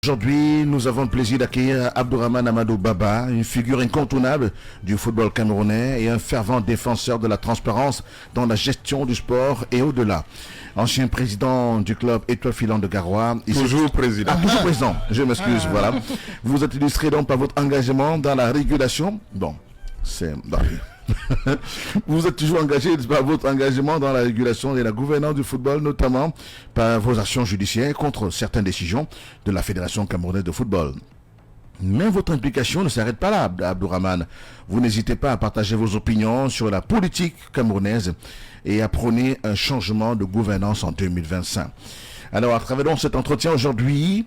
Aujourd'hui, nous avons le plaisir d'accueillir Abdourahmane Amadou Baba, une figure incontournable du football camerounais et un fervent défenseur de la transparence dans la gestion du sport et au-delà. Ancien président du club Étoile Filante de Garoua. Toujours président. Ah, toujours président, je m'excuse, voilà. Vous êtes illustré donc par votre engagement dans la régulation. Bon, c'est... Vous êtes toujours engagé par votre engagement dans la régulation et la gouvernance du football, notamment par vos actions judiciaires contre certaines décisions de la Fédération camerounaise de football. Mais votre implication ne s'arrête pas là, Abdourahmane. Vous n'hésitez pas à partager vos opinions sur la politique camerounaise et à prôner un changement de gouvernance en 2025. Alors, à travers donc cet entretien aujourd'hui,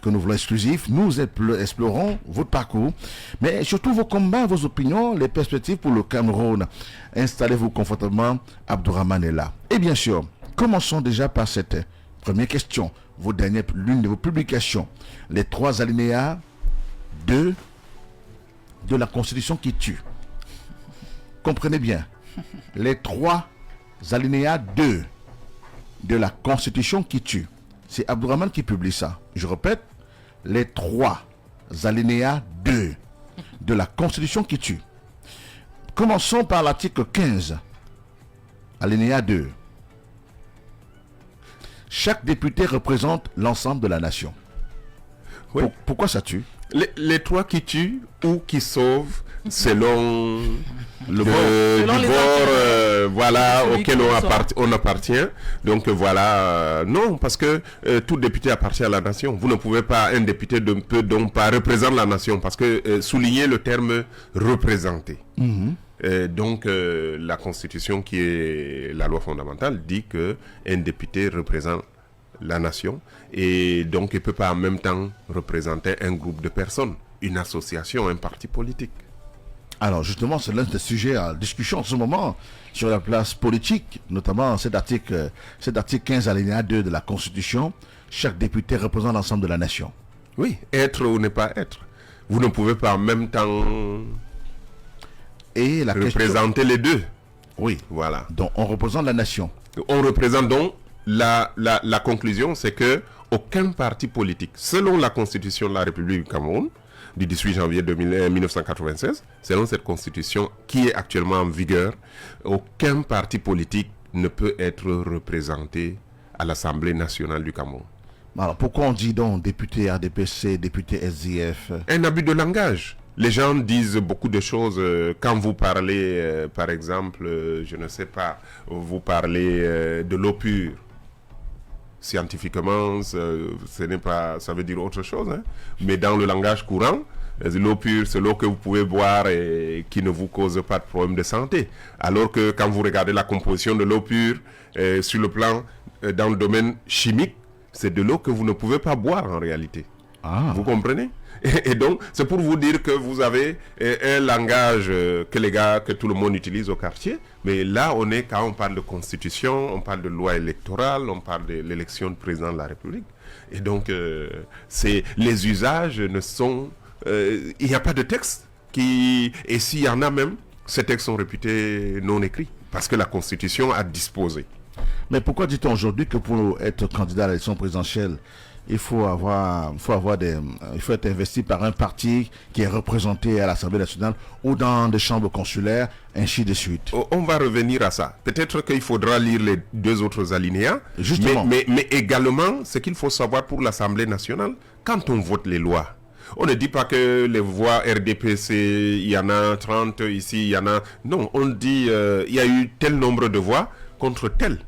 que nous voulons exclusif, nous explorons votre parcours, mais surtout vos combats, vos opinions, les perspectives pour le Cameroun. Installez-vous confortablement, Abdourahmane est là. Et bien sûr, commençons déjà par cette première question, l'une de vos publications, les 3 alinéas de la Constitution qui tue. Comprenez bien, les 3 alinéas 2 de la Constitution qui tue. C'est Abdourahmane qui publie ça. Je répète, les 3 alinéas 2 de la Constitution qui tue. Commençons par l'article 15, alinéa 2. Chaque député représente l'ensemble de la nation. Oui. Pourquoi ça tue? Les 3 qui tuent ou qui sauvent selon le bord voilà, auquel on appartient. Donc voilà, non, parce que tout député appartient à la nation. Vous ne pouvez pas, un député ne peut donc pas représenter la nation, parce que souligner le terme représenter. Donc la Constitution, qui est la loi fondamentale, dit qu'un député représente la nation, et donc il ne peut pas en même temps représenter un groupe de personnes, une association, un parti politique. Alors justement, c'est l'un des sujets en discussion en ce moment sur la place politique, notamment cet article 15 alinéa 2 de la Constitution. Chaque député représente l'ensemble de la nation. Oui, être ou ne pas être. Vous ne pouvez pas en même temps représenter les deux. Oui, voilà. Donc on représente la nation. On représente donc la conclusion, c'est que aucun parti politique, selon la Constitution de la République du Cameroun, du 18 janvier 1996, selon cette constitution qui est actuellement en vigueur, aucun parti politique ne peut être représenté à l'Assemblée nationale du Cameroun. Alors pourquoi on dit donc député RDPC, député SDF? Un abus de langage. Les gens disent beaucoup de choses quand vous parlez, par exemple, je ne sais pas, vous parlez de l'eau pure. Scientifiquement, ce n'est pas, ça veut dire autre chose, hein. Mais dans le langage courant, l'eau pure, c'est l'eau que vous pouvez boire et qui ne vous cause pas de problème de santé. Alors que quand vous regardez la composition de l'eau pure, sur le plan, dans le domaine chimique, c'est de l'eau que vous ne pouvez pas boire en réalité. Ah. Vous comprenez? Et donc, c'est pour vous dire que vous avez un langage que tout le monde utilise au quartier. Mais là, quand on parle de constitution, on parle de loi électorale, on parle de l'élection de président de la République. Et donc, les usages ne sont... il n'y a pas de texte qui... Et s'il y en a même, ces textes sont réputés non écrits. Parce que la Constitution a disposé. Mais pourquoi dit-on aujourd'hui que pour être candidat à l'élection présidentielle, il faut être investi par un parti qui est représenté à l'Assemblée nationale ou dans des chambres consulaires, ainsi de suite? On va revenir à ça. Peut-être qu'il faudra lire les 2 autres alinéas. Justement. Mais également, ce qu'il faut savoir pour l'Assemblée nationale, quand on vote les lois, on ne dit pas que les voix RDPC, il y en a 30, ici, il y en a... Non, on dit il y a eu tel nombre de voix contre tel.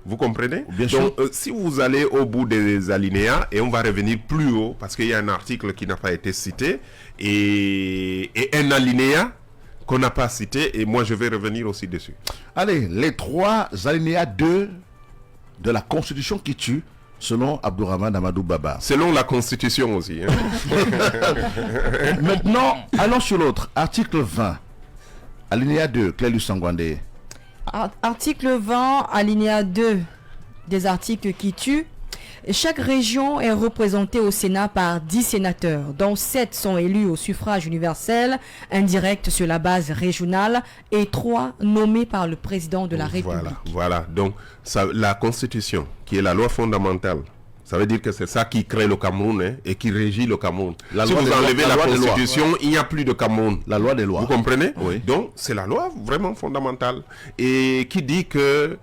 Vous comprenez? Bien sûr. Donc, si vous allez au bout des alinéas, et on va revenir plus haut, parce qu'il y a un article qui n'a pas été cité, et un alinéa qu'on n'a pas cité, et moi je vais revenir aussi dessus. Allez, les 3 alinéas 2 de la Constitution qui tue, selon Abdourahmane Amadou Baba. Selon la Constitution aussi. Hein. Maintenant, allons sur l'autre. Article 20, alinéa 2, Clélus Sangwandé. Article 20, alinéa 2 des articles qui tuent. Chaque région est représentée au Sénat par 10 sénateurs, dont 7 sont élus au suffrage universel, indirect sur la base régionale, et 3 nommés par le président de la République. Voilà. Donc, la Constitution, qui est la loi fondamentale Ça veut dire que c'est ça qui crée le Cameroun, hein, et qui régit le Cameroun. Si loi vous des enlevez lois, la loi des lois. Constitution, il n'y a plus de Cameroun. La loi des lois. Vous comprenez? Oui. Donc, c'est la loi vraiment fondamentale. Et qui dit que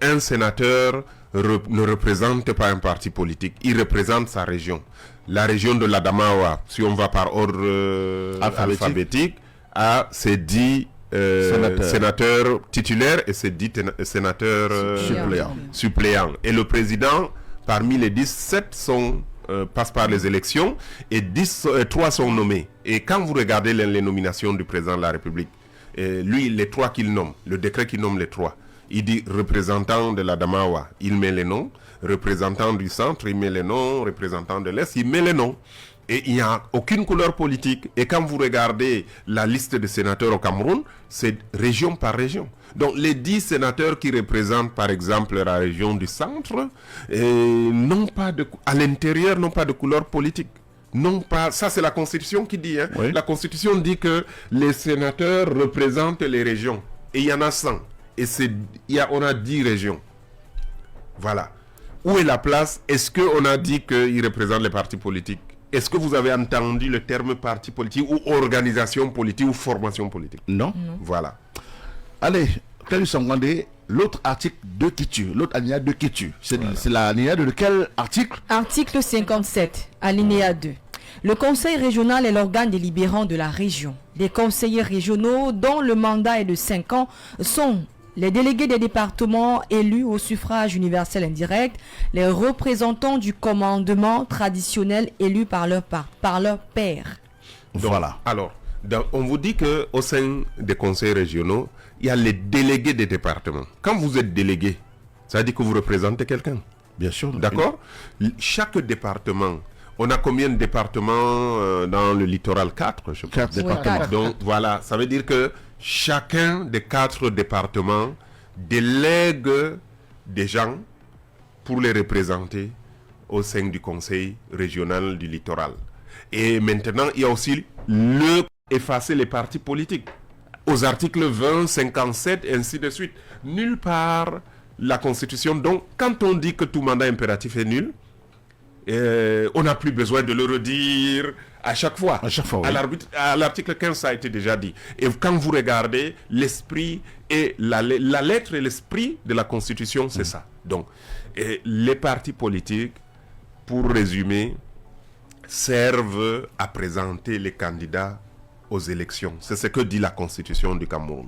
un sénateur ne représente pas un parti politique. Il représente sa région. La région de l'Adamawa, si on va par ordre alphabétique, a ses 10 sénateurs titulaires et ses 10 sénateurs suppléants. Et le président, parmi les 17 passent par les élections et 3 sont nommés. Et quand vous regardez les nominations du président de la République, lui, les 3 qu'il nomme, le décret qu'il nomme les 3, il dit représentant de l'Adamawa, il met les noms, représentant du centre, il met les noms, représentant de l'Est, il met les noms. Et il n'y a aucune couleur politique. Et quand vous regardez la liste de sénateurs au Cameroun, c'est région par région. Donc les 10 sénateurs qui représentent par exemple la région du centre, à l'intérieur n'ont pas de couleur politique. Non pas, ça c'est la Constitution qui dit. Hein. Oui. La Constitution dit que les sénateurs représentent les régions. Et il y en a 100. Et on a 10 régions. Voilà. Où est la place? Est-ce qu'on a dit qu'ils représentent les partis politiques? Est-ce que vous avez entendu le terme parti politique ou organisation politique ou formation politique? Non. Voilà. Allez, Clélie Sangandé, l'autre article de qui tue, l'autre alinéa de qui tue. C'est l'alinéa de quel article? Article 57, alinéa 2. Le conseil régional est l'organe délibérant de la région. Les conseillers régionaux, dont le mandat est de 5 ans, sont les délégués des départements élus au suffrage universel indirect, les représentants du commandement traditionnel élus par leur père. Voilà. Alors, on vous dit qu'au sein des conseils régionaux, il y a les délégués des départements. Quand vous êtes délégué, ça veut dire que vous représentez quelqu'un. Bien sûr. D'accord? Chaque département, on a combien de départements dans le littoral? 4, je pense. 4 départements. 4. Donc voilà, ça veut dire que chacun des 4 départements délègue des gens pour les représenter au sein du conseil régional du littoral. Et maintenant, il y a aussi effacer les partis politiques. Aux articles 20, 57, ainsi de suite. Nulle part la Constitution. Donc, quand on dit que tout mandat impératif est nul, on n'a plus besoin de le redire à chaque fois. À chaque fois, oui. À l'article 15, ça a été déjà dit. Et quand vous regardez l'esprit et la lettre et l'esprit de la Constitution, c'est ça. Donc, les partis politiques, pour résumer, servent à présenter les candidats aux élections. C'est ce que dit la Constitution du Cameroun.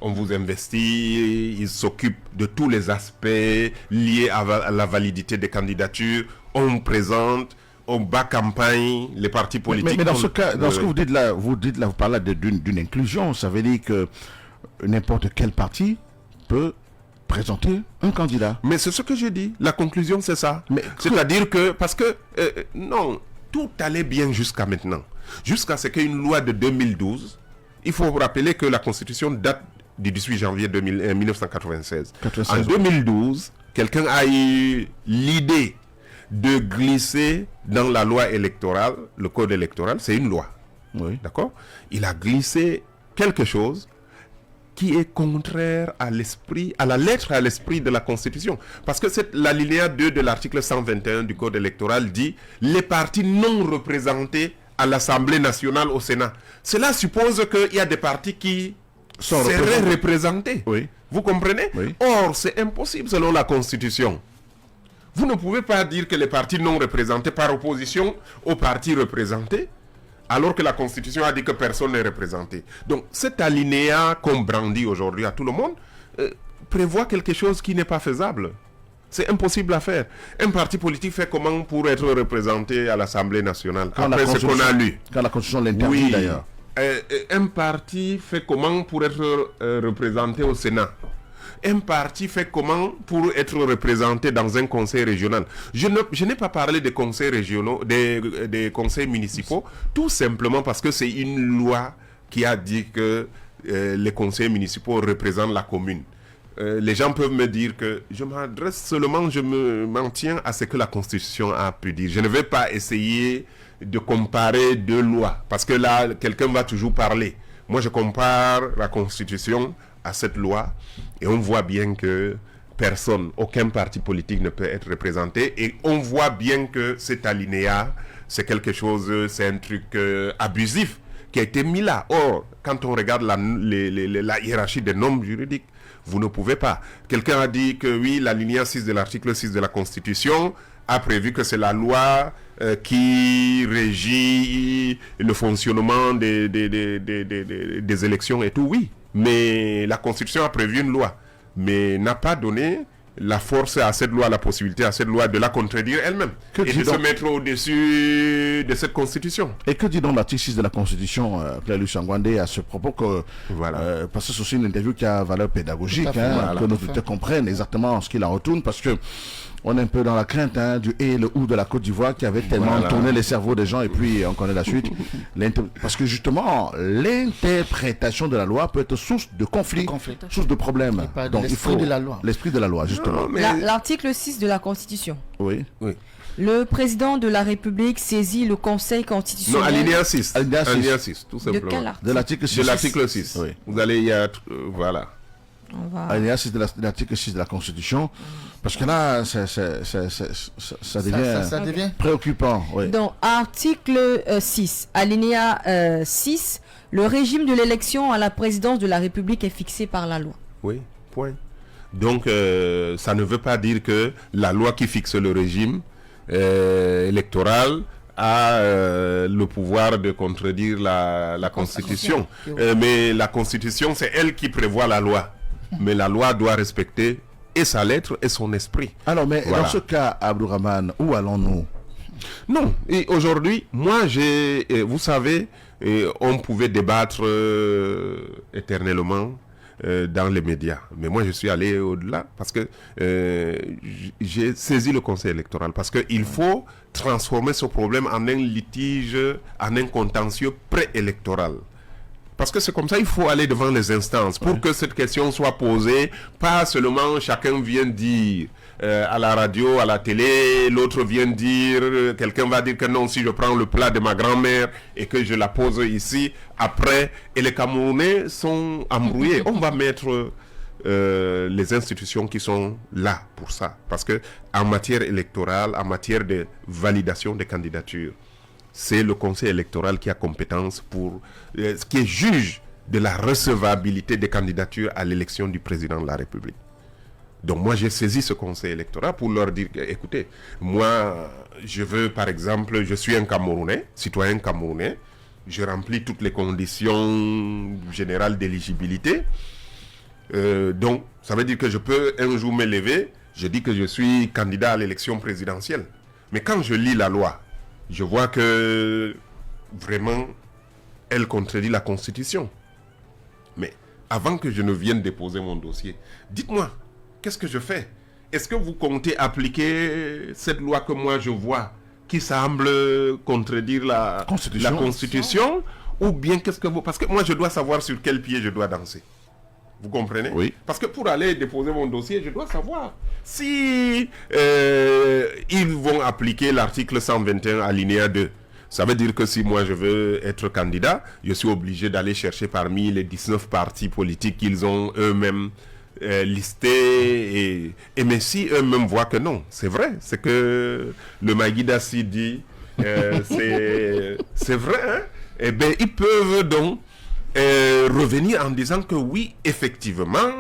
On vous investit, ils s'occupent de tous les aspects liés à la validité des candidatures. On présente, on bat campagne, les partis politiques. Mais dans ce cas, dans ce que vous dites là, vous parlez d'une inclusion. Ça veut dire que n'importe quel parti peut présenter un candidat. Mais c'est ce que je dis. La conclusion, c'est ça. C'est-à-dire que, parce que, non, tout allait bien jusqu'à maintenant. Jusqu'à ce qu'une loi de 2012, il faut vous rappeler que la Constitution date du 18 janvier 1996. En 2012, quelqu'un a eu l'idée de glisser dans la loi électorale, le code électoral, c'est une loi. Oui. D'accord? Il a glissé quelque chose qui est contraire à l'esprit, à la lettre et à l'esprit de la Constitution. Parce que l'alinéa 2 de l'article 121 du code électoral dit les partis non représentés à l'Assemblée nationale au Sénat. Cela suppose qu'il y a des partis qui seraient représentés. Oui. Vous comprenez? Oui. Or, c'est impossible selon la Constitution. Vous ne pouvez pas dire que les partis non représentés par opposition aux partis représentés, alors que la Constitution a dit que personne n'est représenté. Donc, cet alinéa qu'on brandit aujourd'hui à tout le monde prévoit quelque chose qui n'est pas faisable. C'est impossible à faire. Un parti politique fait comment pour être représenté à l'Assemblée nationale? Après ce qu'on a lu. Quand la Constitution l'interdit d'ailleurs. Un parti fait comment pour être représenté au Sénat? Un parti fait comment pour être représenté dans un conseil régional? Je n'ai pas parlé des conseils régionaux, des conseils municipaux, tout simplement parce que c'est une loi qui a dit que les conseils municipaux représentent la commune. Les gens peuvent me dire que je m'en tiens à ce que la Constitution a pu dire. Je ne vais pas essayer de comparer deux lois, parce que là, quelqu'un va toujours parler. Moi, je compare la Constitution à cette loi, et on voit bien que personne, aucun parti politique ne peut être représenté. Et on voit bien que cet alinéa, c'est quelque chose, c'est un truc abusif qui a été mis là. Or, quand on regarde la hiérarchie des normes juridiques, vous ne pouvez pas. Quelqu'un a dit que oui, l'alinéa 6 de l'article 6 de la Constitution a prévu que c'est la loi qui régit le fonctionnement des élections et tout, oui. Mais la Constitution a prévu une loi, mais n'a pas donné la force à cette loi, la possibilité à cette loi de la contredire elle-même et de se mettre au-dessus de cette Constitution. Et que dit donc l'article 6 de la Constitution, Claire-Luce Ngwandé, à ce propos que, parce que c'est aussi une interview qui a valeur pédagogique, que nos auditeurs comprennent exactement ce qu'il en retourne, parce que on est un peu dans la crainte du et le ou de la Côte d'Ivoire qui avait tellement tourné les cerveaux des gens, et puis on connaît la suite. Parce que justement, l'interprétation de la loi peut être source de conflits, source de problèmes. Donc il faut l'esprit de la loi, justement. L'article 6 de la Constitution. Oui. Le président de la République saisit le Conseil constitutionnel. Non, alinéa 6. Alinéa 6, tout simplement. De quel article? De l'article 6. De l'article 6. Oui. Vous allez y être... voilà. Alinéa 6 de l'article 6 de la Constitution. Parce que là, ça devient préoccupant. Oui. Donc, article 6, alinéa 6, le régime de l'élection à la présidence de la République est fixé par la loi. Oui, point. Donc, ça ne veut pas dire que la loi qui fixe le régime électoral a le pouvoir de contredire la Constitution. Mais la Constitution, c'est elle qui prévoit la loi. Mais la loi doit respecter et sa lettre et son esprit. Alors, mais dans ce cas, Abdourahmane, où allons-nous? Non, et aujourd'hui, moi, vous savez, on pouvait débattre éternellement dans les médias. Mais moi, je suis allé au-delà parce que j'ai saisi le Conseil électoral. Parce qu'il faut transformer ce problème en un litige, en un contentieux préélectoral. Parce que c'est comme ça, il faut aller devant les instances pour que cette question soit posée. Pas seulement chacun vient dire à la radio, à la télé, l'autre vient dire, quelqu'un va dire que non, si je prends le plat de ma grand-mère et que je la pose ici, après, et les Camerounais sont embrouillés. On va mettre les institutions qui sont là pour ça. Parce que en matière électorale, en matière de validation des candidatures, c'est le Conseil électoral qui a compétence pour qui est juge de la recevabilité des candidatures à l'élection du président de la République. Donc moi j'ai saisi ce Conseil électoral pour leur dire, écoutez, moi je veux par exemple, je suis un Camerounais, citoyen camerounais, je remplis toutes les conditions générales d'éligibilité, donc ça veut dire que je peux un jour me lever, je dis que je suis candidat à l'élection présidentielle. Mais quand je lis la loi, je vois que vraiment, elle contredit la Constitution. Mais avant que je ne vienne déposer mon dossier, dites-moi, qu'est-ce que je fais? Est-ce que vous comptez appliquer cette loi que moi je vois, qui semble contredire la Constitution? Ou bien qu'est-ce que vous... Parce que moi je dois savoir sur quel pied je dois danser. Vous comprenez? Oui. Parce que pour aller déposer mon dossier, je dois savoir si ils vont appliquer l'article 121 alinéa 2. Ça veut dire que si moi je veux être candidat, je suis obligé d'aller chercher parmi les 19 partis politiques qu'ils ont eux-mêmes listés. Et mais si eux-mêmes voient que non, c'est vrai, c'est que le Maguidassi dit, c'est vrai, hein? Eh bien ils peuvent donc revenir en disant que oui, effectivement,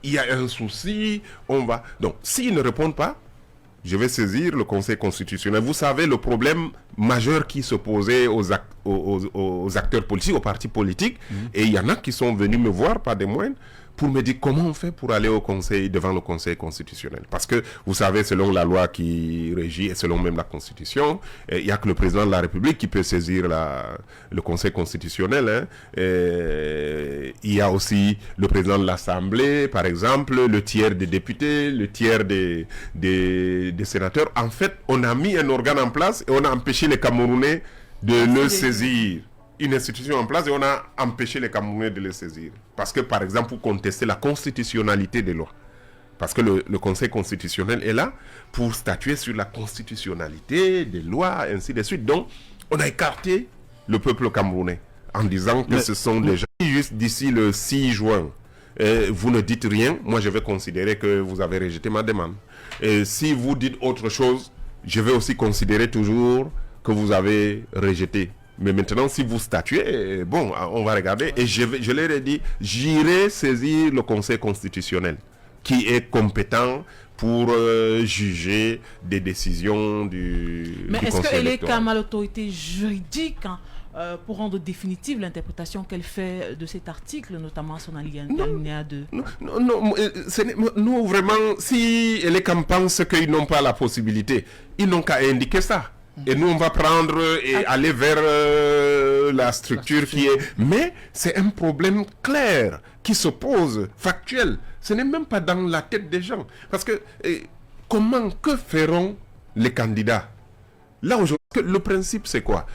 il y a un souci, Donc, s'ils ne répondent pas, je vais saisir le Conseil constitutionnel. Vous savez, le problème majeur qui se posait aux acteurs politiques, aux partis politiques, et il y en a qui sont venus me voir, pas des moindres, pour me dire comment on fait pour aller devant le Conseil constitutionnel. Parce que, vous savez, selon la loi qui régit, et selon même la Constitution, il n'y a que le président de la République qui peut saisir le Conseil constitutionnel. Hein. Il y a aussi le président de l'Assemblée, par exemple, le tiers des députés, le tiers des sénateurs. En fait, on a mis un organe en place et on a empêché les Camerounais de le saisir. Une institution en place et on a empêché les Camerounais de le saisir. Parce que, par exemple, pour contester la constitutionnalité des lois. Parce que le Conseil constitutionnel est là pour statuer sur la constitutionnalité des lois, ainsi de suite. Donc, on a écarté le peuple camerounais en disant que ce sont des gens qui, juste d'ici le 6 juin vous ne dites rien, moi je vais considérer que vous avez rejeté ma demande. Et si vous dites autre chose, je vais aussi considérer toujours que vous avez rejeté. Mais maintenant, si vous statuez, bon, on va regarder. Et je leur ai dit, j'irai saisir le Conseil constitutionnel, qui est compétent pour juger des décisions du Mais du est-ce Conseil qu'elle est électoral. comme à l'autorité juridique pour rendre définitive l'interprétation qu'elle fait de cet article, notamment son alinéa 2? Non, nous vraiment, si les camps pensent qu'ils n'ont pas la possibilité, ils n'ont qu'à indiquer ça. Et nous, on va prendre et aller vers la structure qui est... Mais c'est un problème clair qui se pose, factuel. Ce n'est même pas dans la tête des gens. Parce que que feront les candidats? Là, aujourd'hui, le principe, c'est quoi?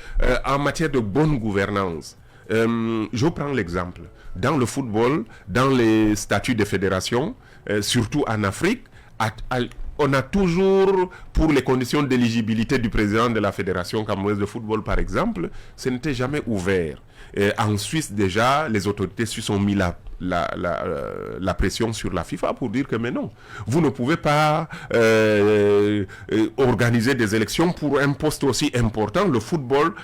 En matière de bonne gouvernance, je prends l'exemple. Dans le football, dans les statuts de fédération, surtout en Afrique, on a toujours, pour les conditions d'éligibilité du président de la fédération camerounaise de football, par exemple, ce n'était jamais ouvert. En Suisse, déjà, les autorités suisses ont mis la pression sur la FIFA pour dire que mais non, vous ne pouvez pas organiser des élections pour un poste aussi important. Le football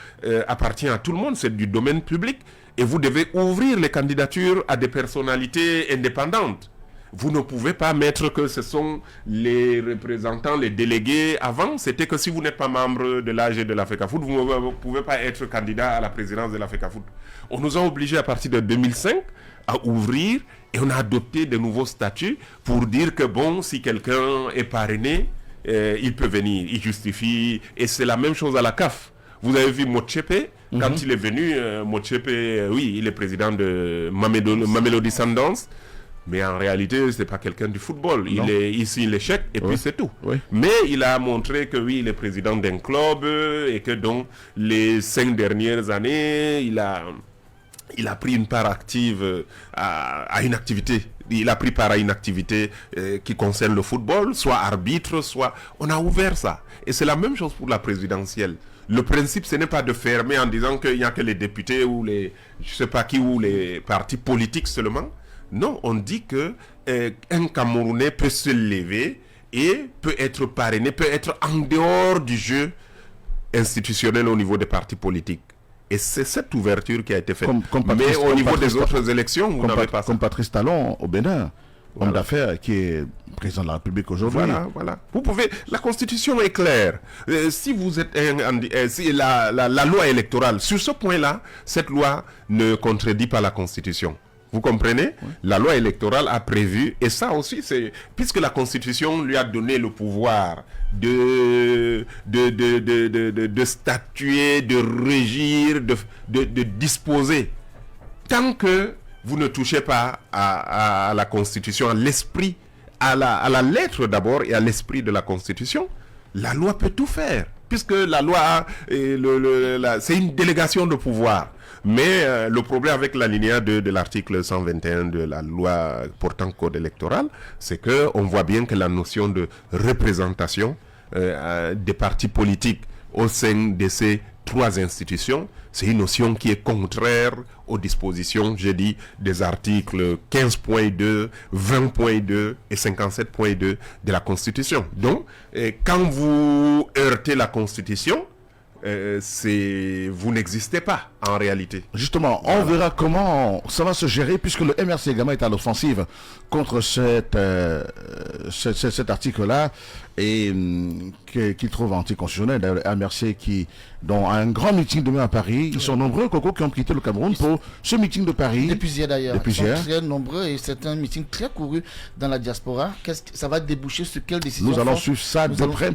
appartient à tout le monde, c'est du domaine public et vous devez ouvrir les candidatures à des personnalités indépendantes. Vous ne pouvez pas mettre que ce sont les représentants, les délégués. Avant, c'était que si vous n'êtes pas membre de l'AG de la FECAFOOT, vous ne pouvez pas être candidat à la présidence de la FECAFOOT. On nous a obligés à partir de 2005 à ouvrir et on a adopté de nouveaux statuts pour dire que bon, si quelqu'un est parrainé, il peut venir, il justifie. Et c'est la même chose à la CAF. Vous avez vu Motsepe, quand il est venu, Motsepe, oui, il est président de Mamelodi Sundowns. Mais en réalité, ce n'est pas quelqu'un du football. Il est ici l'échec et puis c'est tout. Oui. Mais il a montré que oui, il est président d'un club et que donc les 5 dernières années, il a pris une part active à une activité. Il a pris part à une activité qui concerne le football, soit arbitre, soit... On a ouvert ça. Et c'est la même chose pour la présidentielle. Le principe, ce n'est pas de fermer en disant qu'il n'y a que les députés ou les... je ne sais pas qui, ou les partis politiques seulement. Non, on dit que un Camerounais peut se lever et peut être parrainé, peut être en dehors du jeu institutionnel au niveau des partis politiques. Et c'est cette ouverture qui a été faite. Mais au niveau des autres élections, vous n'avez pas ça. Comme Patrice Talon au Bénin, homme d'affaires qui est président de la République aujourd'hui. Voilà. Vous pouvez... La Constitution est claire. Si vous êtes si la loi électorale, sur ce point-là, cette loi ne contredit pas la Constitution. Vous comprenez? Oui. La loi électorale a prévu, et ça aussi, c'est puisque la Constitution lui a donné le pouvoir de statuer, de régir, de disposer. Tant que vous ne touchez pas à la Constitution, à l'esprit, à la lettre d'abord et à l'esprit de la Constitution, la loi peut tout faire. Puisque la loi, c'est une délégation de pouvoir. Mais le problème avec l'alinéa 2 de l'article 121 de la loi portant code électoral, c'est qu'on voit bien que la notion de représentation des partis politiques au sein de ces 3 institutions, c'est une notion qui est contraire aux dispositions, j'ai dit, des articles 15.2, 20.2 et 57.2 de la Constitution. Donc, quand vous heurtez la Constitution, vous n'existez pas en réalité. Justement, on verra comment ça va se gérer puisque le MRC également est à l'offensive contre cet article-là et qu'il trouve anticonstitutionnel. D'ailleurs, MRC dont a un grand meeting demain à Paris. Ils sont nombreux, Coco, qui ont quitté le Cameroun pour ce meeting de Paris. Depuis hier d'ailleurs. Ils sont très nombreux et c'est un meeting très couru dans la diaspora. Ça va déboucher sur quelle décision? Nous allons suivre ça de près.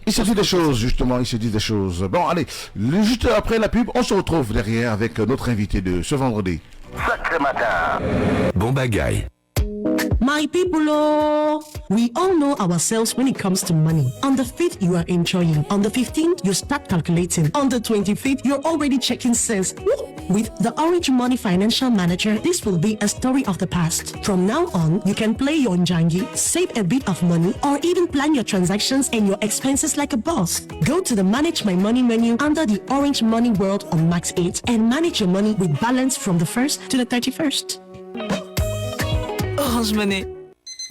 Il se dit des choses, justement. Il se dit des choses. Bon, allez, juste après la pub, on se retrouve derrière avec notre invité de ce vendredi. Sacré matin. Bon bagaille. My people, oh, we all know ourselves when it comes to money. On the 5th, you are enjoying. On the 15th, you start calculating. On the 25th, you're already checking sales. With the Orange Money Financial Manager, this will be a story of the past. From now on, you can play your Njangi, save a bit of money, or even plan your transactions and your expenses like a boss. Go to the Manage My Money menu under the Orange Money World on Max 8 and manage your money with balance from the 1st to the 31st. Orange Money.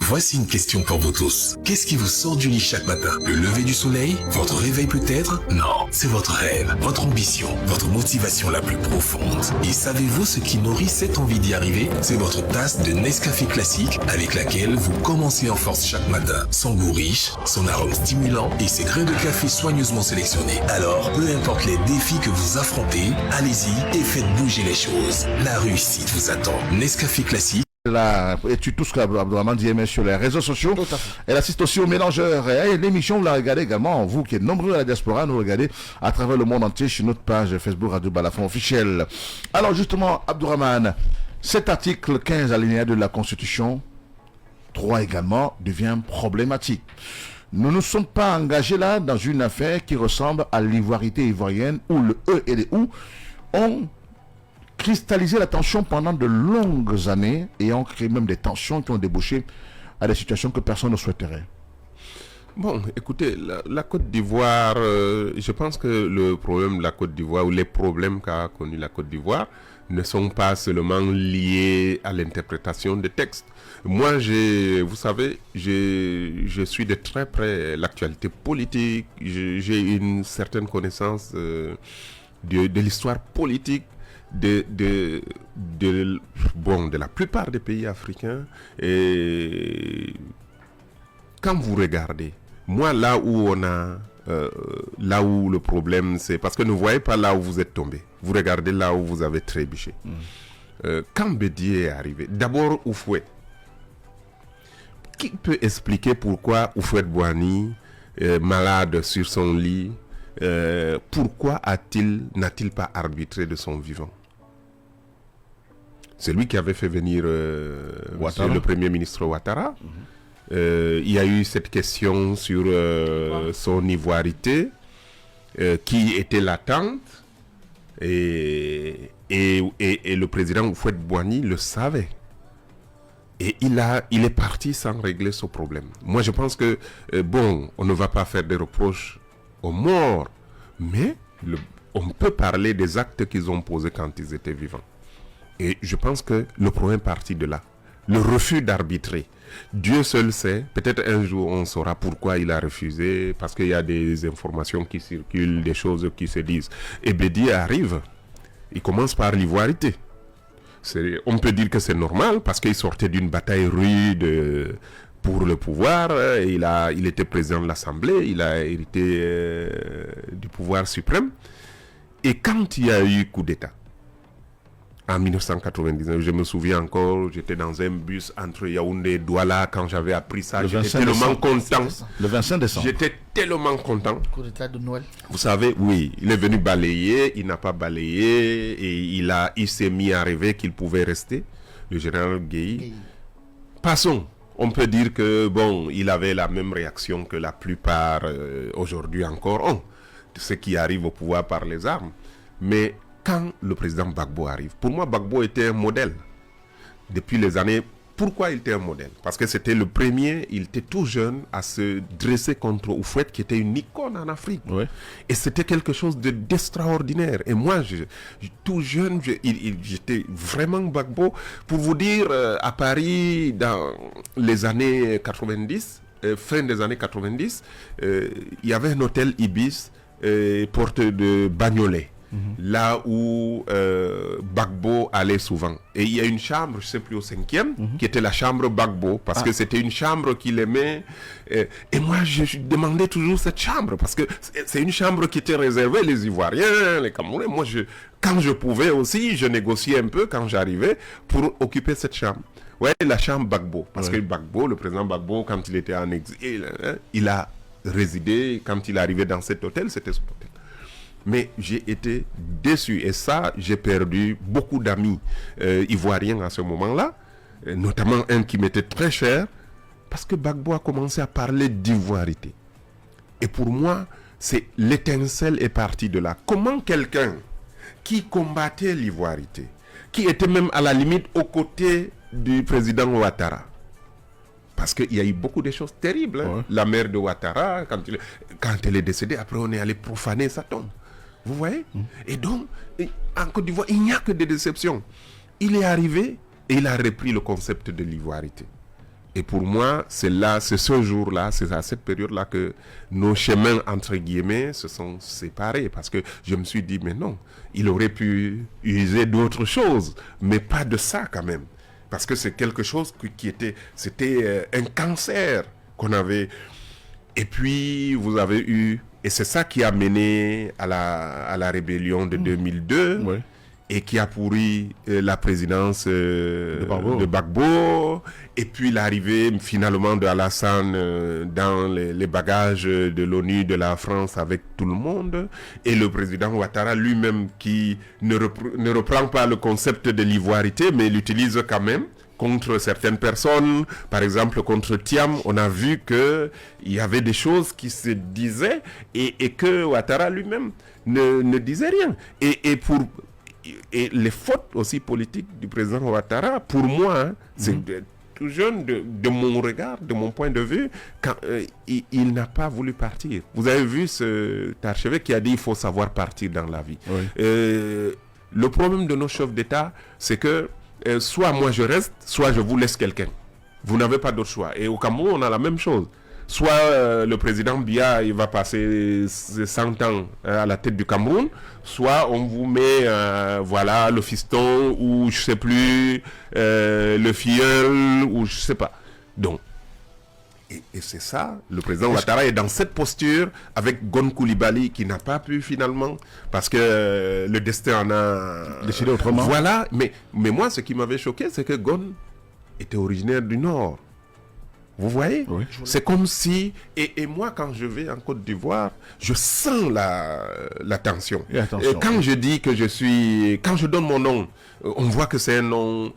Voici une question pour vous tous. Qu'est-ce qui vous sort du lit chaque matin? Le lever du soleil? Votre réveil peut-être? Non, c'est votre rêve, votre ambition, votre motivation la plus profonde. Et savez-vous ce qui nourrit cette envie d'y arriver? C'est votre tasse de Nescafé classique avec laquelle vous commencez en force chaque matin. Son goût riche, son arôme stimulant et ses grains de café soigneusement sélectionnés. Alors, peu importe les défis que vous affrontez, allez-y et faites bouger les choses. La réussite vous attend. Nescafé classique. Là, et tu tout ce qu'Abdourahmane dit sur les réseaux sociaux. Elle assiste aussi aux mélangeurs. Et l'émission, vous la regardez également, vous qui êtes nombreux à la diaspora, nous regardez à travers le monde entier sur notre page Facebook Radio Balafon officielle. Alors justement, Abdourahmane, cet article 15 alinéa de la Constitution, 3 également, devient problématique. Nous ne sommes pas engagés là dans une affaire qui ressemble à l'ivoirité ivoirienne où le E et les OU ont cristalliser la tension pendant de longues années et ont créé même des tensions qui ont débouché à des situations que personne ne souhaiterait. Bon, écoutez, la Côte d'Ivoire, je pense que le problème de la Côte d'Ivoire ou les problèmes qu'a connu la Côte d'Ivoire ne sont pas seulement liés à l'interprétation des textes. Moi, vous savez, je suis de très près l'actualité politique, j'ai une certaine connaissance de l'histoire politique de la plupart des pays africains. Et quand vous regardez, moi là où là où le problème c'est parce que ne voyez pas là où vous êtes tombé, vous regardez là où vous avez trébuché. Quand Bédié est arrivé, d'abord Houphouët, qui peut expliquer pourquoi Houphouët-Boigny malade sur son lit, pourquoi n'a-t-il pas arbitré de son vivant? C'est lui qui avait fait venir le Premier ministre Ouattara. Il y a eu cette question sur son ivoirité qui était latente et le président Houphouët-Boigny le savait. Et il est parti sans régler ce problème. Moi, je pense que, on ne va pas faire des reproches aux morts, mais on peut parler des actes qu'ils ont posés quand ils étaient vivants. Et je pense que le problème est parti de là. Le refus d'arbitrer. Dieu seul sait, peut-être un jour on saura pourquoi il a refusé, parce qu'il y a des informations qui circulent, des choses qui se disent. Et Bédié arrive, il commence par l'ivoirité. On peut dire que c'est normal, parce qu'il sortait d'une bataille rude pour le pouvoir, il était président de l'Assemblée, il a hérité du pouvoir suprême. Et quand il y a eu coup d'État, en 1999, je me souviens encore, j'étais dans un bus entre Yaoundé et Douala quand j'avais appris ça. J'étais tellement content. Le 25 décembre. J'étais tellement content. Coup d'État de Noël. Vous savez, oui, il est venu balayer, il n'a pas balayé et il s'est mis à rêver qu'il pouvait rester, le général Guèye. Passons. On peut dire que, il avait la même réaction que la plupart aujourd'hui encore ont, de ceux qui arrivent au pouvoir par les armes. Mais quand le président Gbagbo arrive, pour moi, Gbagbo était un modèle. Depuis les années, pourquoi il était un modèle? Parce que c'était le premier, il était tout jeune à se dresser contre Houphouët, qui était une icône en Afrique. Ouais. Et c'était quelque chose d'extraordinaire. Et moi, tout jeune, j'étais vraiment Gbagbo. Pour vous dire, à Paris, dans les années 90, fin des années 90, il y avait un hôtel Ibis, porte de Bagnolet. Là où Gbagbo allait souvent. Et il y a une chambre, je ne sais plus, au 5e, qui était la chambre Gbagbo, parce que c'était une chambre qu'il aimait. Et moi, je demandais toujours cette chambre, parce que c'est une chambre qui était réservée les Ivoiriens, les Camerounais. Moi, quand je pouvais aussi, je négociais un peu quand j'arrivais pour occuper cette chambre. Ouais, la chambre Gbagbo. Parce que Gbagbo, le président Gbagbo, quand il était en exil, il a résidé, quand il arrivait dans cet hôtel, c'était cet hôtel. Mais j'ai été déçu et ça, j'ai perdu beaucoup d'amis ivoiriens à ce moment-là, notamment un qui m'était très cher, parce que Gbagbo a commencé à parler d'ivoirité. Et pour moi, l'étincelle est partie de là. Comment quelqu'un qui combattait l'ivoirité, qui était même à la limite aux côtés du président Ouattara, parce qu'il y a eu beaucoup de choses terribles. Hein. La mère de Ouattara, quand elle est décédée, après on est allé profaner sa tombe. Vous voyez? Et donc, en Côte d'Ivoire, il n'y a que des déceptions. Il est arrivé et il a repris le concept de l'ivoirité. Et pour moi, c'est ce jour-là, c'est à cette période-là que nos chemins, entre guillemets, se sont séparés. Parce que je me suis dit, mais non, il aurait pu user d'autres choses, mais pas de ça quand même. Parce que c'est quelque chose c'était un cancer qu'on avait. Et puis, vous avez eu, et c'est ça qui a mené à la rébellion de 2002, et qui a pourri la présidence de Gbagbo, et puis l'arrivée finalement de Alassane dans les bagages de l'ONU, de la France avec tout le monde, et le président Ouattara lui-même qui ne reprend pas le concept de l'ivoirité, mais l'utilise quand même contre certaines personnes, par exemple contre Thiam. On a vu qu'il y avait des choses qui se disaient et que Ouattara lui-même ne disait rien. Et les fautes aussi politiques du président Ouattara, pour moi, c'est tout jeune de mon regard, de mon point de vue, quand il n'a pas voulu partir. Vous avez vu cet archevêque qui a dit qu'il faut savoir partir dans la vie. Le problème de nos chefs d'État, c'est que soit moi je reste, soit je vous laisse quelqu'un. Vous n'avez pas d'autre choix. Et au Cameroun, on a la même chose. Soit le président Biya, il va passer 100 ans à la tête du Cameroun, soit on vous met le fiston ou je sais plus, le filleul ou je sais pas. Donc, et c'est ça, le président Ouattara est dans cette posture avec Gon Coulibaly qui n'a pas pu finalement, parce que le destin en a décidé autrement. Voilà, mais moi ce qui m'avait choqué, c'est que Gon était originaire du Nord. Vous voyez, c'est comme si, et moi quand je vais en Côte d'Ivoire, je sens la tension. Quand je dis que quand je donne mon nom, on voit que c'est un nom,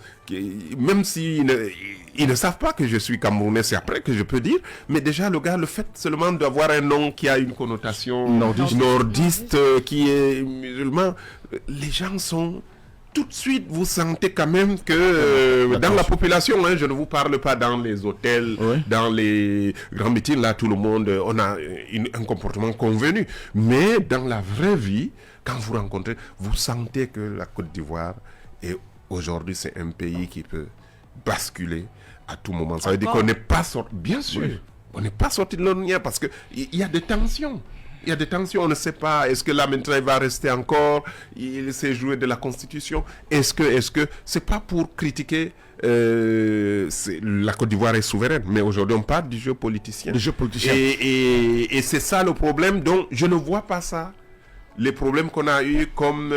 même s'ils ne savent pas que je suis Camerounais, c'est après que je peux dire, mais déjà le fait seulement d'avoir un nom qui a une connotation nordiste qui est musulman, les gens sont... Tout de suite, vous sentez quand même que dans la population, je ne vous parle pas dans les hôtels, dans les grands meetings, là, tout le monde, on a un comportement convenu. Mais dans la vraie vie, quand vous rencontrez, vous sentez que la Côte d'Ivoire, aujourd'hui, c'est un pays qui peut basculer à tout moment. Ça veut dire qu'on n'est pas sorti, bien sûr, on n'est pas sorti de l'ornière parce qu'il y a des tensions. Il y a des tensions, on ne sait pas, est-ce que là maintenant il va rester encore, il s'est joué de la Constitution, est-ce que, c'est pas pour critiquer, la Côte d'Ivoire est souveraine, mais aujourd'hui on parle du jeu politicien. Et c'est ça le problème, donc je ne vois pas ça, les problèmes qu'on a eu comme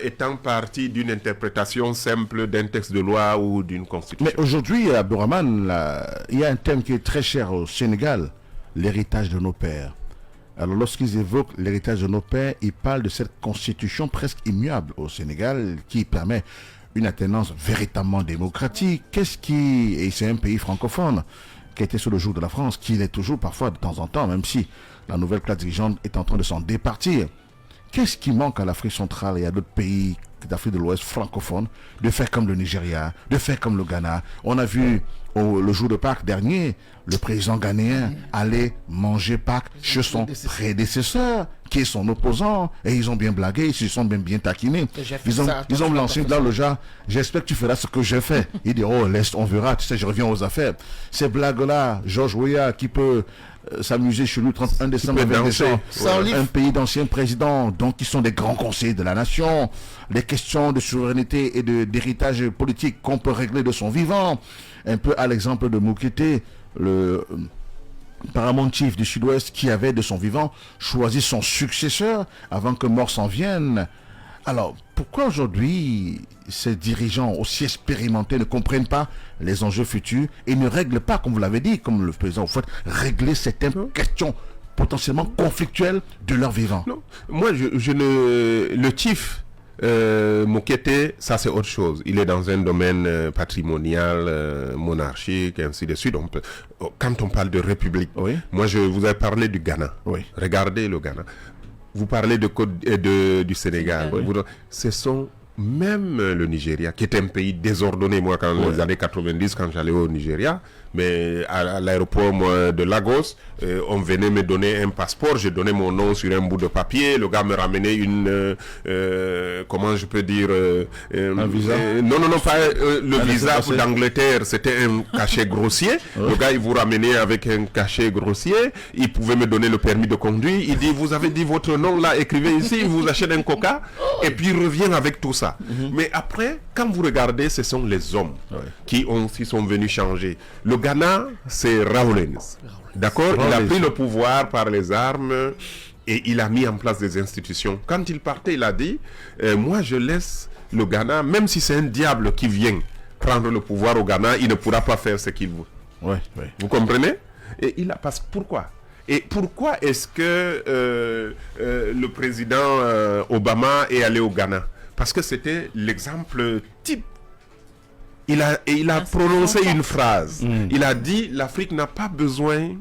étant partie d'une interprétation simple d'un texte de loi ou d'une constitution. Mais aujourd'hui, Abdourahmane, il y a un thème qui est très cher au Sénégal, l'héritage de nos pères. Alors lorsqu'ils évoquent l'héritage de nos pères, ils parlent de cette constitution presque immuable au Sénégal qui permet une alternance véritablement démocratique. Et c'est un pays francophone qui était sous le joug de la France, qui l'est toujours parfois de temps en temps, même si la nouvelle classe dirigeante est en train de s'en départir. Qu'est-ce qui manque à l'Afrique centrale et à d'autres pays d'Afrique de l'Ouest francophones de faire comme le Nigeria, de faire comme le Ghana? On a vu le jour de Pâques dernier, le président ghanéen allait manger Pâques chez son prédécesseur, qui est son opposant, et ils ont bien blagué, ils se sont bien taquinés. Ils ont lancé dans le genre, j'espère que tu feras ce que j'ai fait. Il dit, oh, laisse, on verra, tu sais, je reviens aux affaires. Ces blagues-là, Georges Weah, qui peut s'amuser chez lui 31 décembre, 20 décembre, un pays d'anciens présidents, donc qui sont des grands conseillers de la nation, les questions de souveraineté et d'héritage politique qu'on peut régler de son vivant, un peu à l'exemple de Moukete, le Paramount Chief du Sud-Ouest, qui avait de son vivant choisi son successeur avant que mort s'en vienne. Alors, pourquoi aujourd'hui ces dirigeants aussi expérimentés ne comprennent pas les enjeux futurs et ne règlent pas, comme vous l'avez dit, comme le président Oufouette, régler certaines questions potentiellement conflictuelles de leur vivant? Non, moi, le chief Moukete, ça c'est autre chose. Il est dans un domaine patrimonial, monarchique, et ainsi de suite. Quand on parle de république, moi je vous ai parlé du Ghana. Regardez le Ghana. Vous parlez du Sénégal. Ce sont même le Nigeria, qui est un pays désordonné, moi, dans les années 90, quand j'allais au Nigeria, mais à l'aéroport de Lagos, on venait me donner un passeport, j'ai donné mon nom sur un bout de papier, le gars me ramenait une, comment je peux dire, un visa. Non, pas le visa d'Angleterre, c'était un cachet grossier. Le gars, il vous ramenait avec un cachet grossier, il pouvait me donner le permis de conduire, il dit, vous avez dit votre nom là, écrivez ici, il vous achète un coca, et puis il revient avec tout ça. Mais après, quand vous regardez, ce sont les hommes qui sont venus changer. Le Ghana, c'est Rawlings. D'accord? Il a pris le pouvoir par les armes et il a mis en place des institutions. Quand il partait, il a dit, moi je laisse le Ghana, même si c'est un diable qui vient prendre le pouvoir au Ghana, il ne pourra pas faire ce qu'il veut. Vous comprenez? Et il a passé. Pourquoi? Et pourquoi est-ce que le président Obama est allé au Ghana? Parce que c'était l'exemple type. Il a prononcé une phrase. Il a dit, l'Afrique n'a pas besoin...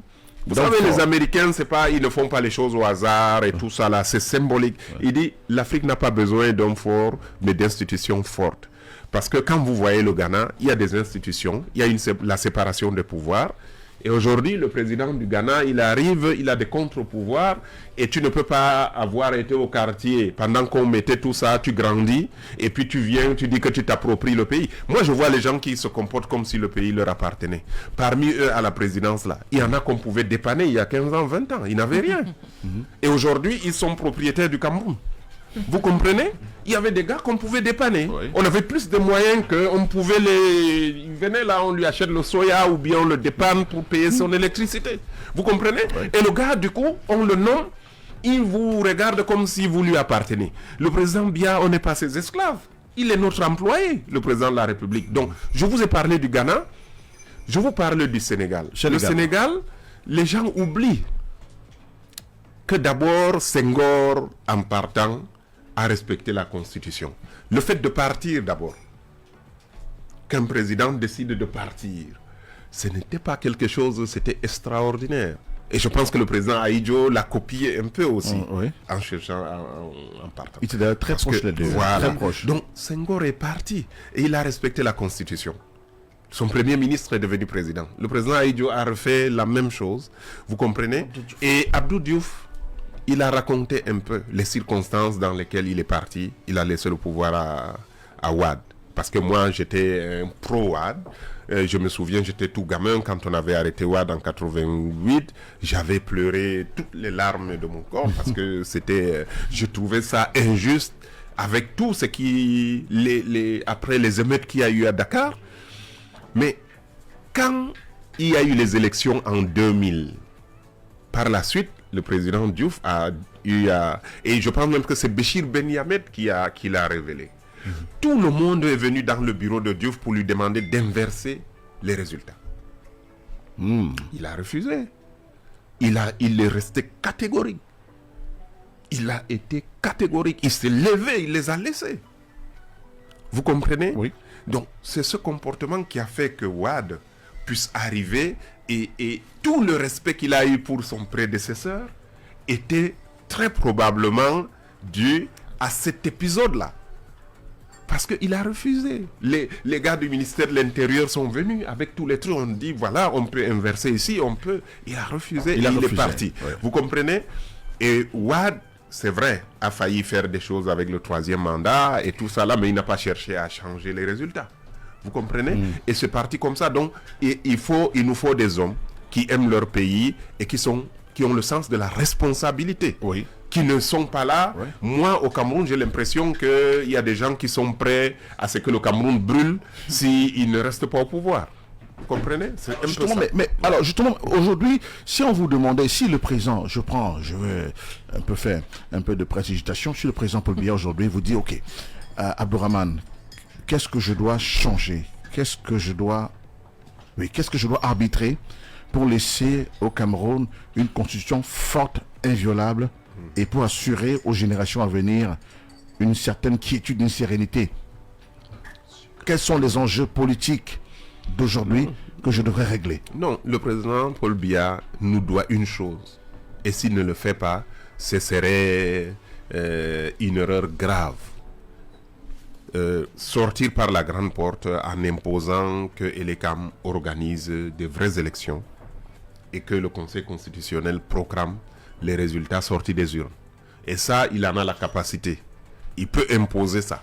Vous savez, les Américains, ils ne font pas les choses au hasard et tout ça là, c'est symbolique. Il dit, l'Afrique n'a pas besoin d'hommes forts, mais d'institutions fortes. Parce que quand vous voyez le Ghana, il y a des institutions, il y a la séparation des pouvoirs. Et aujourd'hui, le président du Ghana, il arrive, il a des contre-pouvoirs et tu ne peux pas avoir été au quartier pendant qu'on mettait tout ça, tu grandis et puis tu viens, tu dis que tu t'appropries le pays. Moi, je vois les gens qui se comportent comme si le pays leur appartenait. Parmi eux, à la présidence, là, il y en a qu'on pouvait dépanner il y a 15 ans, 20 ans. Ils n'avaient rien. Et aujourd'hui, ils sont propriétaires du Cameroun. Vous comprenez? Il y avait des gars qu'on pouvait dépanner. On avait plus de moyens qu'on pouvait les... Il venait là, on lui achète le soya ou bien on le dépanne pour payer son électricité. Vous comprenez? Et le gars, du coup, on le nomme, il vous regarde comme si vous lui appartenez. Le président Biya, on n'est pas ses esclaves. Il est notre employé, le président de la République. Donc, je vous ai parlé du Ghana, je vous parle du Sénégal. Le Sénégal, les gens oublient que d'abord, Senghor, en partant, à respecter la Constitution. Le fait de partir d'abord, qu'un président décide de partir, ce n'était pas quelque chose, c'était extraordinaire. Et je pense que le président Ahidjo l'a copié un peu aussi, en cherchant, en partant. Il était très proche les deux. Voilà. Très proche. Donc Senghor est parti et il a respecté la Constitution. Son premier ministre est devenu président. Le président Ahidjo a refait la même chose, vous comprenez? Et Abdou Diouf, il a raconté un peu les circonstances dans lesquelles il est parti. Il a laissé le pouvoir à Wade. Parce que moi, j'étais un pro-Wade. Je me souviens, j'étais tout gamin quand on avait arrêté Wade en 88. J'avais pleuré toutes les larmes de mon corps parce que c'était... je trouvais ça injuste avec tout ce qui... après les émeutes qu'il y a eu à Dakar. Mais quand il y a eu les élections en 2000, par la suite, le président Diouf a eu et je pense même que c'est Béchir Ben Yamed qui l'a révélé. Tout le monde est venu dans le bureau de Diouf pour lui demander d'inverser les résultats. Il a refusé. Il est resté catégorique. Il a été catégorique. Il s'est levé, il les a laissés. Vous comprenez? Oui. Donc, c'est ce comportement qui a fait que Wade puisse arriver et tout le respect qu'il a eu pour son prédécesseur était très probablement dû à cet épisode-là. Parce qu'il a refusé. Les gars du ministère de l'Intérieur sont venus avec tous les trucs. On dit, voilà, on peut inverser ici, on peut. Il a refusé, il est parti. Ouais. Vous comprenez? Et Wade, c'est vrai, a failli faire des choses avec le 3e mandat et tout ça là, mais il n'a pas cherché à changer les résultats. Vous comprenez? Et c'est parti comme ça. Donc, il nous faut des hommes qui aiment leur pays et qui ont le sens de la responsabilité. Oui. Qui ne sont pas là. Oui. Moi, au Cameroun, j'ai l'impression qu'il y a des gens qui sont prêts à ce que le Cameroun brûle s'il ne reste pas au pouvoir. Vous comprenez? C'est un justement, peu ça. Mais alors, justement, aujourd'hui, si on vous demandait, si le président, je veux faire un peu de précipitation, si le président Paul Biya aujourd'hui vous dit, ok, Abdourahmane, qu'est-ce que je dois changer? Qu'est-ce que je dois arbitrer pour laisser au Cameroun une constitution forte, inviolable, et pour assurer aux générations à venir une certaine quiétude, une sérénité? Quels sont les enjeux politiques d'aujourd'hui que je devrais régler? Non, le président Paul Biya nous doit une chose. Et s'il ne le fait pas, ce serait une erreur grave. sortir par la grande porte en imposant que Elecam organise de vraies élections et que le Conseil constitutionnel proclame les résultats sortis des urnes. Et ça, il en a la capacité. Il peut imposer ça.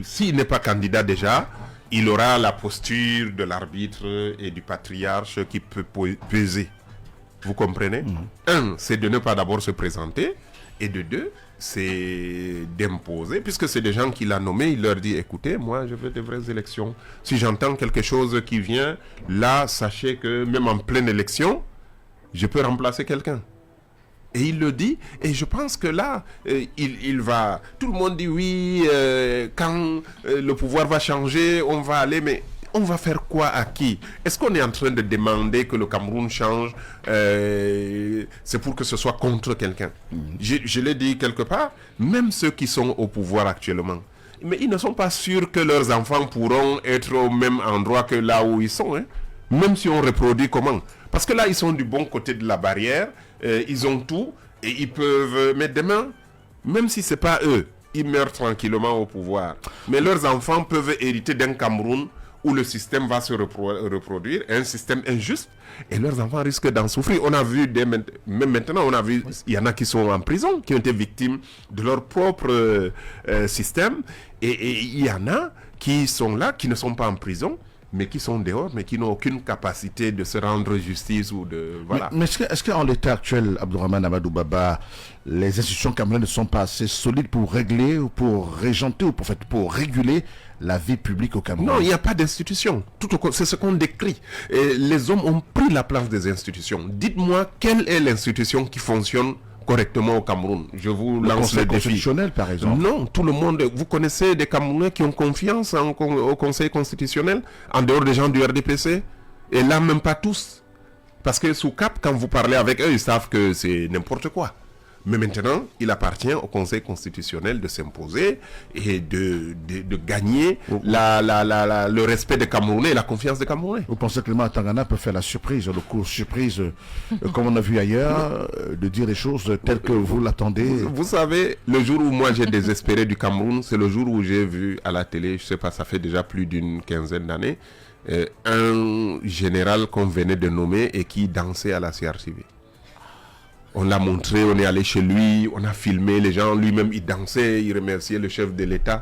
S'il n'est pas candidat déjà, il aura la posture de l'arbitre et du patriarche qui peut peser. Vous comprenez? Un, c'est de ne pas d'abord se présenter. Et de deux, c'est d'imposer, puisque c'est des gens qu'il a nommés, il leur dit, écoutez, moi je veux de vraies élections. Si j'entends quelque chose qui vient, là, sachez que même en pleine élection, je peux remplacer quelqu'un. Et il le dit, et je pense que là, il va... Tout le monde dit oui, quand le pouvoir va changer, on va aller, mais on va faire quoi à qui? Est-ce qu'on est en train de demander que le Cameroun change? C'est pour que ce soit contre quelqu'un. Je l'ai dit quelque part, même ceux qui sont au pouvoir actuellement, mais ils ne sont pas sûrs que leurs enfants pourront être au même endroit que là où ils sont, hein? Même si on reproduit comment? Parce que là, ils sont du bon côté de la barrière, ils ont tout, et ils peuvent... Mais demain, même si ce n'est pas eux, ils meurent tranquillement au pouvoir. Mais leurs enfants peuvent hériter d'un Cameroun où le système va se reproduire, un système injuste, et leurs enfants risquent d'en souffrir. On a vu, même maintenant, on a vu, il y en a qui sont en prison, qui ont été victimes de leur propre système, et il y en a qui sont là, qui ne sont pas en prison, mais qui sont dehors, mais qui n'ont aucune capacité de se rendre justice ou de... Voilà. Mais est-ce qu'en l'état actuel, Abdourahmane Amadou Baba, les institutions camerounaises ne sont pas assez solides pour régler ou pour régenter ou pour réguler la vie publique au Cameroun? Non, il n'y a pas d'institution. C'est ce qu'on décrit. Et les hommes ont pris la place des institutions. Dites-moi, quelle est l'institution qui fonctionne correctement au Cameroun? Je vous lance le défi. Constitutionnel, par exemple? Non, tout le monde. Vous connaissez des Camerounais qui ont confiance au Conseil constitutionnel, en dehors des gens du RDPC? Et là, même pas tous. Parce que sous cap, quand vous parlez avec eux, ils savent que c'est n'importe quoi. Mais maintenant, il appartient au Conseil constitutionnel de s'imposer et de gagner le respect des Camerounais et la confiance des Camerounais. Vous pensez que Clément Tangana peut faire la surprise, le coup surprise, comme on a vu ailleurs, de dire les choses telles que vous l'attendez? Vous savez, le jour où moi j'ai désespéré du Cameroun, c'est le jour où j'ai vu à la télé, je ne sais pas, ça fait déjà plus d'une quinzaine d'années, un général qu'on venait de nommer et qui dansait à la CRCV. On l'a montré, on est allé chez lui, on a filmé les gens, lui-même il dansait, il remerciait le chef de l'État.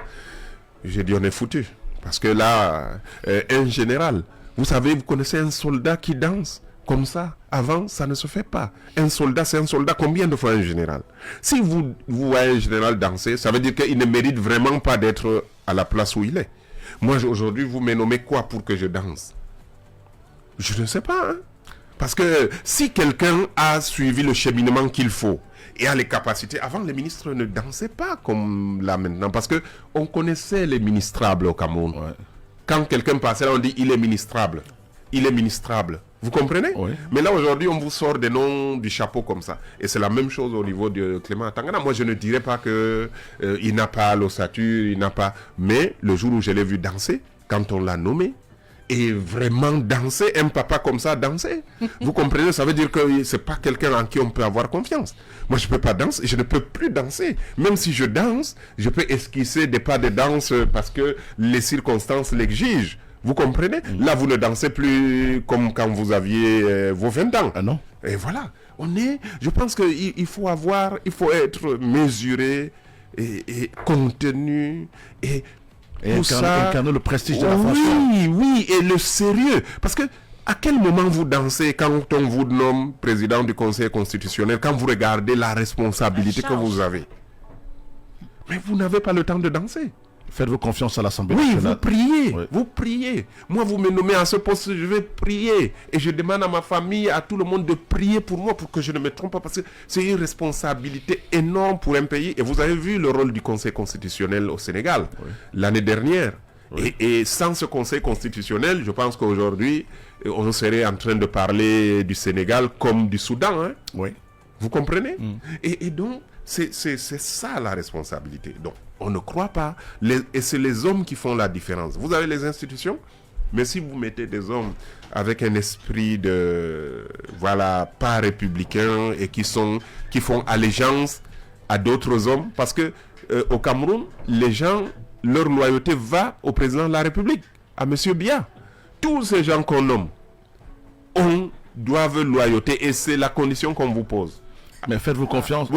J'ai dit on est foutu. Parce que là, un général, vous savez, vous connaissez un soldat qui danse comme ça. Avant, ça ne se fait pas. Un soldat, c'est un soldat. Combien de fois un général? Si vous voyez un général danser, ça veut dire qu'il ne mérite vraiment pas d'être à la place où il est. Moi, aujourd'hui, vous me nommez quoi pour que je danse? Je ne sais pas, hein. Parce que si quelqu'un a suivi le cheminement qu'il faut et a les capacités, avant les ministres ne dansaient pas comme là maintenant, parce que on connaissait les ministrables au Cameroun. Ouais. Quand quelqu'un passait là, on dit il est ministrable, il est ministrable. Vous comprenez? Oui. Mais là aujourd'hui, on vous sort des noms du chapeau comme ça. Et c'est la même chose au niveau de Clément Tangana. Moi, je ne dirais pas que il n'a pas l'ossature, il n'a pas. Mais le jour où je l'ai vu danser, quand on l'a nommé, et vraiment danser, un papa comme ça danser. Vous comprenez, ça veut dire que c'est pas quelqu'un en qui on peut avoir confiance. Moi, je peux pas danser, je ne peux plus danser. Même si je danse, je peux esquisser des pas de danse parce que les circonstances l'exigent. Vous comprenez? Là, vous ne dansez plus comme quand vous aviez vos 20 ans. Ah non? Et voilà. Je pense qu'il faut être mesuré et contenu et incarner le prestige de la France. Oui, et le sérieux. Parce que à quel moment vous dansez quand on vous nomme président du Conseil constitutionnel, quand vous regardez la responsabilité que vous avez? Mais vous n'avez pas le temps de danser. Faites-vous confiance à l'Assemblée nationale. Vous priez. Moi, vous me nommez à ce poste, je vais prier. Et je demande à ma famille, à tout le monde de prier pour moi, pour que je ne me trompe pas, parce que c'est une responsabilité énorme pour un pays. Et vous avez vu le rôle du Conseil constitutionnel au Sénégal l'année dernière. Oui. Et sans ce Conseil constitutionnel, je pense qu'aujourd'hui, on serait en train de parler du Sénégal comme du Soudan. Hein? Oui. Vous comprenez? Et donc, c'est ça la responsabilité. Donc, on ne croit pas. Et c'est les hommes qui font la différence. Vous avez les institutions, mais si vous mettez des hommes avec un esprit pas républicain et qui font allégeance à d'autres hommes, parce que au Cameroun, les gens, leur loyauté va au président de la République, à M. Biya. Tous ces gens qu'on nomme doivent loyauté et c'est la condition qu'on vous pose. Mais faites-vous confiance.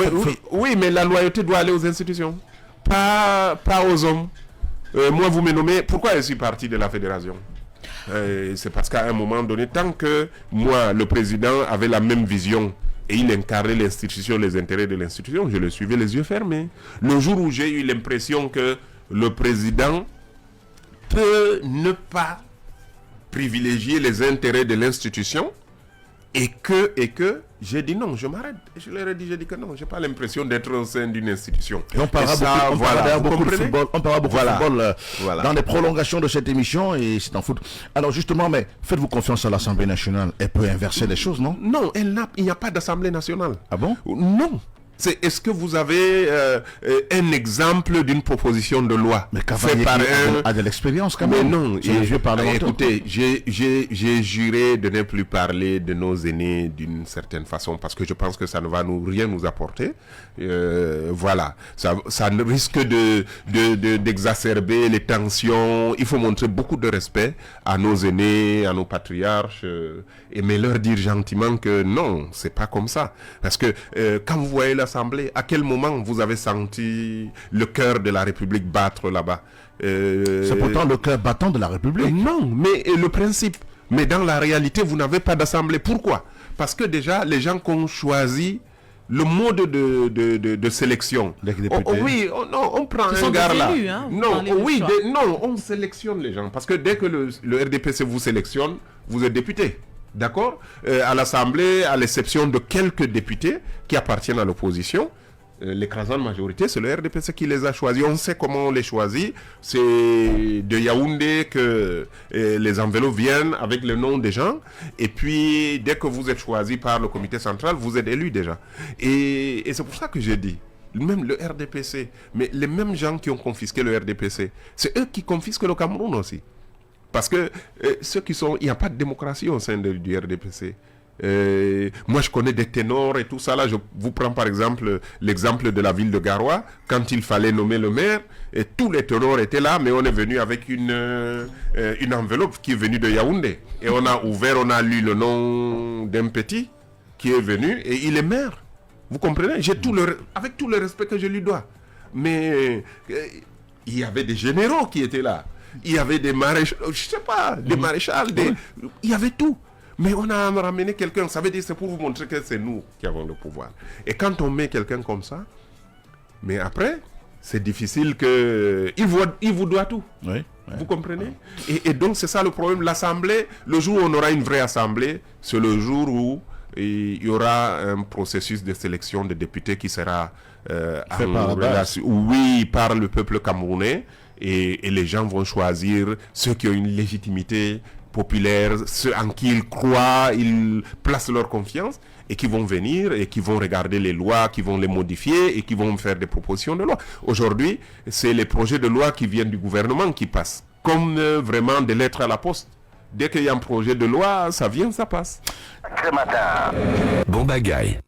Oui, mais la loyauté doit aller aux institutions, pas aux hommes. Moi, vous me nommez. Pourquoi je suis parti de la fédération? C'est parce qu'à un moment donné, tant que moi, le président, avait la même vision et il incarnait l'institution, les intérêts de l'institution, je le suivais les yeux fermés. Le jour où j'ai eu l'impression que le président peut ne pas privilégier les intérêts de l'institution et que j'ai dit non, je m'arrête. Je leur ai dit, que non, j'ai pas l'impression d'être au sein d'une institution. Et on parlera beaucoup de football. On parlera beaucoup de football dans les prolongations de cette émission et c'est en foot. Alors justement, mais faites-vous confiance à l'Assemblée nationale. Elle peut inverser les choses, non? Non, il n'y a pas d'Assemblée nationale. Ah bon? Non. Est-ce que vous avez un exemple d'une proposition de loi fait par a de l'expérience quand même. Mais non, écoutez, j'ai juré de ne plus parler de nos aînés d'une certaine façon parce que je pense que ça ne va rien nous apporter. Voilà, ça ne risque d'exacerber les tensions. Il faut montrer beaucoup de respect à nos aînés, à nos patriarches, mais leur dire gentiment que non, c'est pas comme ça. Parce que quand vous voyez l'Assemblée, à quel moment vous avez senti le cœur de la République battre là-bas? C'est pourtant le cœur battant de la République. Non, mais le principe. Mais dans la réalité, vous n'avez pas d'Assemblée. Pourquoi? Parce que déjà, les gens qui ont choisi le mode de sélection. On prend un gars là. Élus, hein, on sélectionne les gens. Parce que dès que le RDPC vous sélectionne, vous êtes député. D'accord? À l'Assemblée, à l'exception de quelques députés qui appartiennent à l'opposition, l'écrasante majorité, c'est le RDPC qui les a choisis. On sait comment on les choisit. C'est de Yaoundé que les enveloppes viennent avec le nom des gens. Et puis, dès que vous êtes choisi par le comité central, vous êtes élu déjà. Et c'est pour ça que j'ai dit, même le RDPC, mais les mêmes gens qui ont confisqué le RDPC, c'est eux qui confisquent le Cameroun aussi. Parce que il n'y a pas de démocratie au sein du RDPC. Moi, je connais des ténors et tout ça. Là, je vous prends par exemple l'exemple de la ville de Garoua. Quand il fallait nommer le maire, et tous les ténors étaient là, mais on est venu avec une enveloppe qui est venue de Yaoundé. Et on a ouvert, on a lu le nom d'un petit qui est venu et il est maire. Vous comprenez? Avec tout le respect que je lui dois. Mais il y avait des généraux qui étaient là. Il y avait des maréchals, je sais pas, des maréchals, il y avait tout. Mais on a ramené quelqu'un, ça veut dire c'est pour vous montrer que c'est nous qui avons le pouvoir. Et quand on met quelqu'un comme ça, mais après, c'est difficile que... Il vous doit tout. Oui. Vous comprenez? Et donc c'est ça le problème. L'Assemblée, le jour où on aura une vraie Assemblée, c'est le jour où il y aura un processus de sélection de députés qui sera par le peuple camerounais. Et les gens vont choisir ceux qui ont une légitimité populaire, ceux en qui ils croient, ils placent leur confiance et qui vont venir et qui vont regarder les lois, qui vont les modifier et qui vont faire des propositions de loi. Aujourd'hui, c'est les projets de loi qui viennent du gouvernement qui passent, comme vraiment des lettres à la poste. Dès qu'il y a un projet de loi, ça vient, ça passe. Bon bagaille.